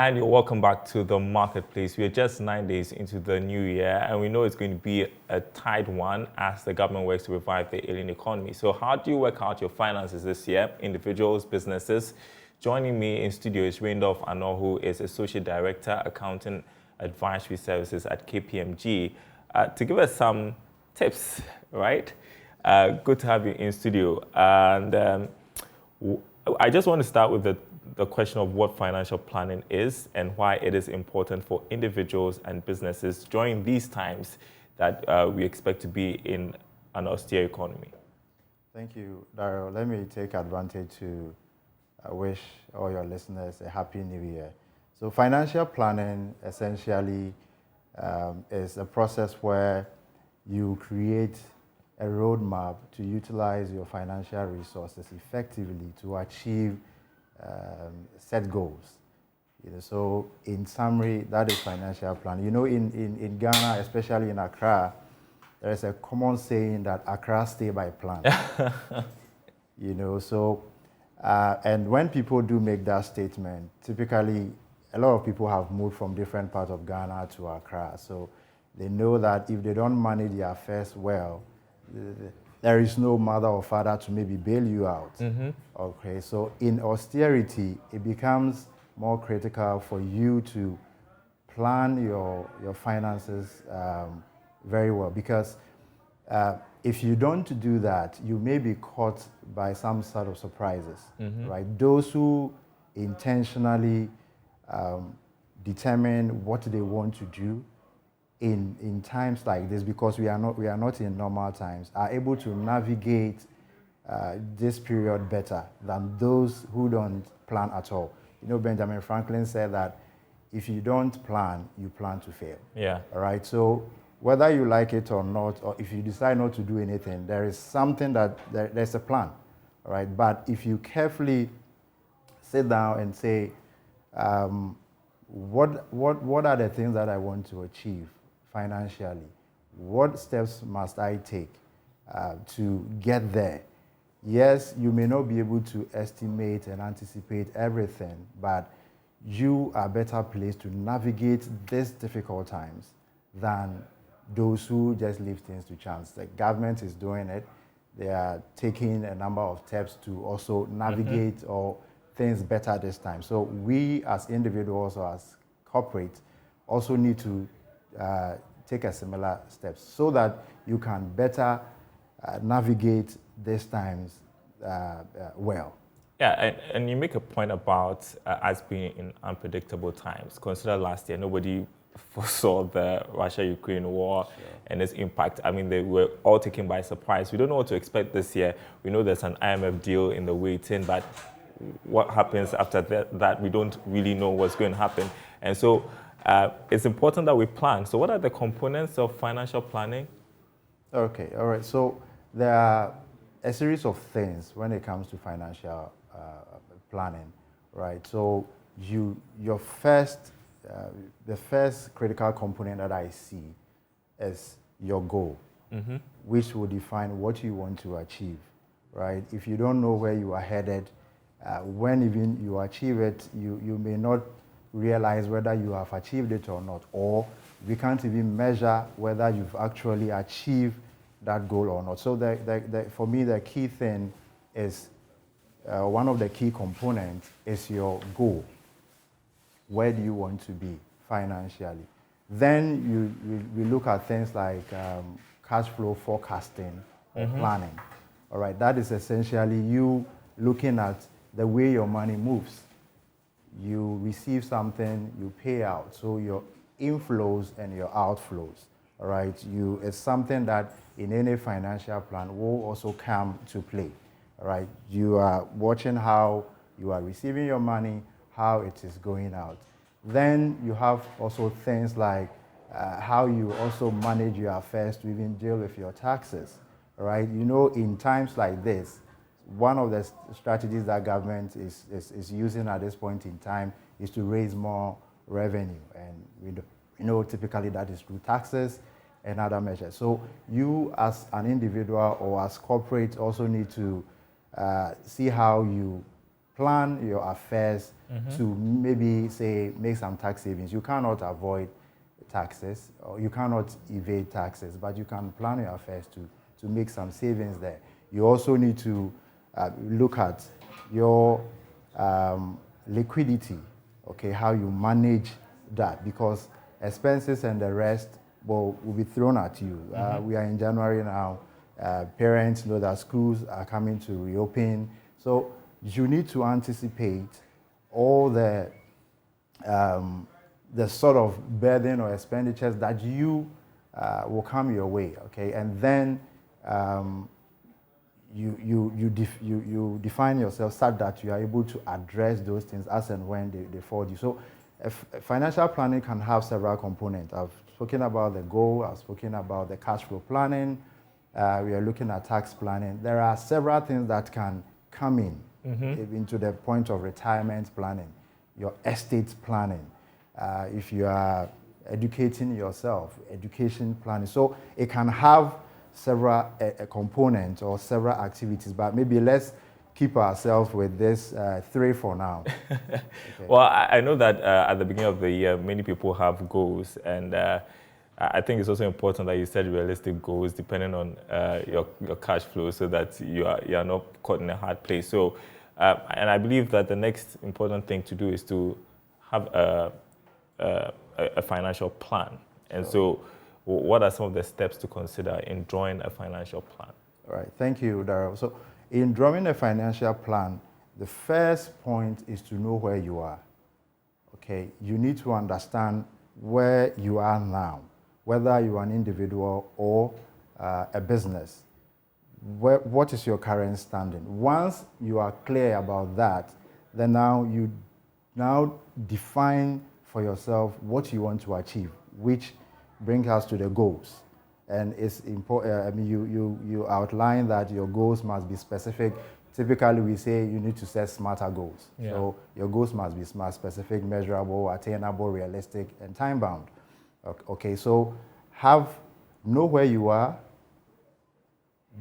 And you're welcome back to the marketplace. We are just 9 days into the new year, and we know it's going to be a tight one as the government works to revive the ailing economy. So, how do you work out your finances this year? Individuals, businesses. Joining me in studio is Randolph Ano, who is Associate Director, Accounting Advisory Services at KPMG, to give us some tips, right? Good to have you in studio. And I just want to start with the question of what financial planning is and why it is important for individuals and businesses during these times that we expect to be in an austere economy. Thank you, Daryl. Let me take advantage to wish all your listeners a happy new year. So financial planning essentially is a process where you create a roadmap to utilize your financial resources effectively to achieve set goals. So in summary, that is financial planning. In Ghana, especially in Accra, there is a common saying that Accra stay by plan. And when people do make that statement, typically a lot of people have moved from different parts of Ghana to Accra. So they know that if they don't manage their affairs well, there is no mother or father to maybe bail you out. Mm-hmm. Okay, so in austerity, it becomes more critical for you to plan your finances very well, because if you don't do that, you may be caught by some sort of surprises, mm-hmm. right? Those who intentionally determine what they want to do in times like this, because we are not in normal times, are able to navigate this period better than those who don't plan at all. Benjamin Franklin said that if you don't plan, you plan to fail. Yeah. All right. So whether you like it or not, or if you decide not to do anything, there is something there's a plan. All right. But if you carefully sit down and say, what are the things that I want to achieve financially? What steps must I take to get there? Yes, you may not be able to estimate and anticipate everything, but you are better placed to navigate these difficult times than those who just leave things to chance. The government is doing it. They are taking a number of steps to also navigate mm-hmm. or things better this time. So we as individuals or as corporates also need to take a similar steps so that you can better navigate these times well. Yeah, and you make a point about us being in unpredictable times. Consider last year, nobody foresaw the Russia-Ukraine war and its impact. I mean, they were all taken by surprise. We don't know what to expect this year. We know there's an IMF deal in the waiting, but what happens after that, we don't really know what's going to happen. And so it's important that we plan. So what are the components of financial planning? Okay, all right. So there are a series of things when it comes to financial planning, right? So the first critical component that I see is your goal, mm-hmm. which will define what you want to achieve, right? If you don't know where you are headed, when even you achieve it, you may not realize whether you have achieved it or not, or we can't even measure whether you've actually achieved that goal or not. So for me, the key thing is, one of the key components is your goal. Where do you want to be financially? Then we look at things like cash flow forecasting or mm-hmm. planning. All right, that is essentially you looking at the way your money moves. You receive something, you pay out. So your inflows and your outflows. All right, it's something that in any financial plan will also come to play. All right, you are watching how you are receiving your money, how it is going out. Then you have also things like how you also manage your affairs to even deal with your taxes. All right, in times like this, one of the strategies that government is using at this point in time is to raise more revenue, and we know typically that is through taxes and other measures. So you as an individual or as corporate also need to see how you plan your affairs to maybe say make some tax savings. You cannot avoid taxes, or you cannot evade taxes, but you can plan your affairs to make some savings there. You also need to look at your liquidity, okay, how you manage that, because expenses and the rest will be thrown at you. We are in January now. Parents know that schools are coming to reopen. So you need to anticipate all the sort of burden or expenditures that you will come your way, okay? And then you define yourself such that you are able to address those things as and when they fall you. So financial planning can have several components. I've spoken about the goal, I've spoken about the cash flow planning, we are looking at tax planning. There are several things that can come in into the point of retirement planning, your estate planning, if you are educating yourself, education planning. So it can have several components or several activities, but maybe let's keep ourselves with this 3 for now. Okay. Well, I know that at the beginning of the year, many people have goals, and I think it's also important that you set realistic goals depending on your cash flow, so that you are not caught in a hard place. So, and I believe that the next important thing to do is to have a financial plan. And so, what are some of the steps to consider in drawing a financial plan? All right, thank you, Daryl. So, in drawing a financial plan, the first point is to know where you are. Okay, you need to understand where you are now, whether you are an individual or a business. What is your current standing? Once you are clear about that, then you define for yourself what you want to achieve, which brings us to the goals. And it's important. I mean, you outline that your goals must be specific. Typically, we say you need to set smarter goals. Yeah. So your goals must be smart, specific, measurable, attainable, realistic, and time-bound. Okay, so know where you are,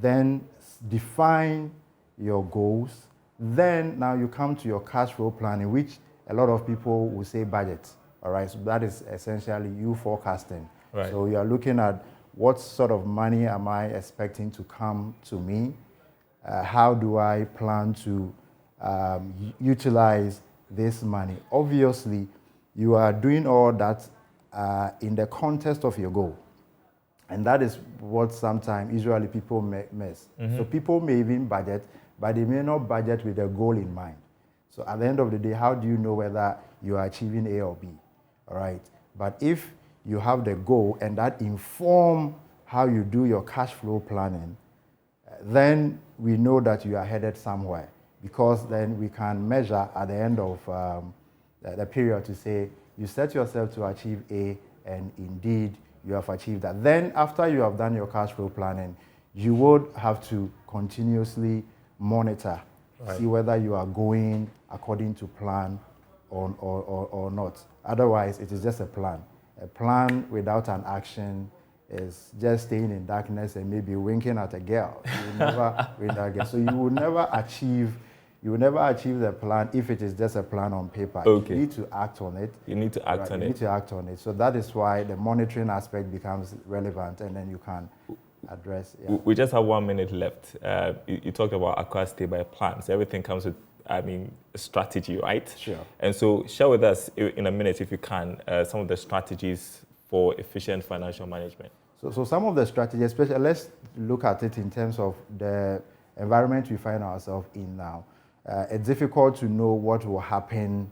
then define your goals. Then now you come to your cash flow planning, which a lot of people will say budget. All right, so that is essentially you forecasting. Right. So you are looking at what sort of money am I expecting to come to me? How do I plan to utilize this money? Obviously, you are doing all that in the context of your goal. And that is what sometimes usually people miss. So people may even budget, but they may not budget with a goal in mind. So at the end of the day, how do you know whether you are achieving A or B? All right. But if you have the goal and that inform how you do your cash flow planning, then we know that you are headed somewhere, because then we can measure at the end of the period to say you set yourself to achieve A, and indeed you have achieved that. Then after you have done your cash flow planning, you would have to continuously monitor, right, see whether you are going according to plan or not. Otherwise, it is just a plan. A plan without an action is just staying in darkness and maybe winking at a girl. You will never win that girl. So you will never achieve the plan if it is just a plan on paper. Okay. You need to act on it. You need to act on it. You need to act on it. So that is why the monitoring aspect becomes relevant, and then you can address. Yeah. We just have 1 minute left. You talked about acquire, stay by plan. So everything comes with, strategy, right? Sure. And so share with us in a minute, if you can, some of the strategies for efficient financial management. So some of the strategies, especially, let's look at it in terms of the environment we find ourselves in now. It's difficult to know what will happen,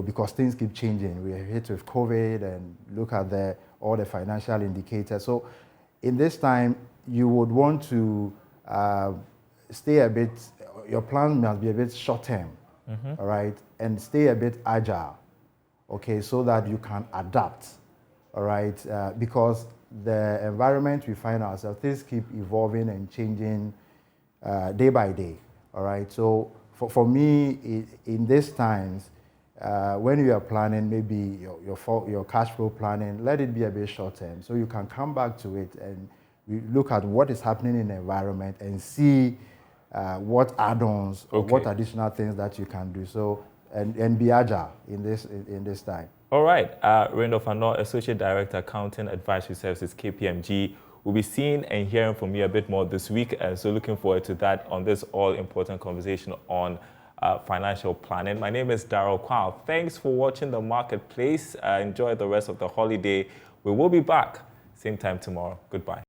because things keep changing. We are hit with COVID, and look at all the financial indicators. So in this time, you would want to stay a bit, your plan must be a bit short-term, all right, and stay a bit agile, okay, so that you can adapt, all right, because the environment we find ourselves, things keep evolving and changing day by day, all right. So for me, in these times, when you are planning, maybe your cash flow planning, let it be a bit short-term, so you can come back to it and we look at what is happening in the environment and see what add-ons or Okay. what additional things that you can do. So, and be agile in this time. All right. Randolph Anor, Associate Director, Accounting Advisory Services, KPMG. We'll be seeing and hearing from you a bit more this week. So looking forward to that on this all-important conversation on financial planning. My name is Darryl Kwao. Thanks for watching The Marketplace. Enjoy the rest of the holiday. We will be back same time tomorrow. Goodbye.